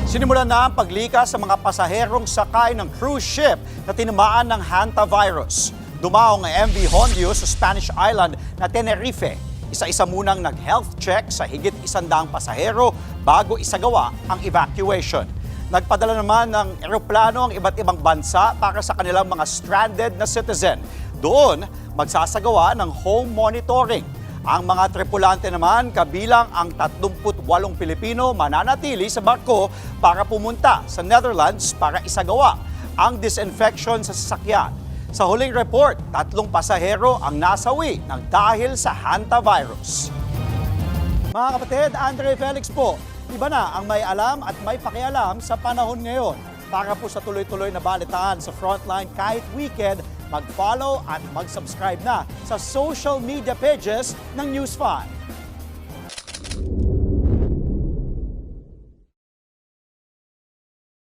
Sinimulan na ang paglikas sa mga pasaherong sakay ng cruise ship na tinamaan ng hantavirus. Dumaong ang MV Hondio sa Spanish island na Tenerife. Isa-isa munang nag-health check sa higit 100 pasahero bago isagawa ang evacuation. Nagpadala naman ng eroplano ang iba't ibang bansa para sa kanilang mga stranded na citizen. Doon, magsasagawa ng home monitoring. Ang mga tripulante naman kabilang ang 38 Pilipino mananatili sa barko para pumunta sa Netherlands para isagawa ang disinfection sa sasakyan. Sa huling report, 3 pasahero ang nasawi ng dahil sa hantavirus. Mga kapatid, Andre Felix po, iba na ang may alam at may pakialam sa panahon ngayon. Para po sa tuloy-tuloy na balitaan sa Frontline kahit weekend, mag-follow at mag-subscribe na sa social media pages ng News 5.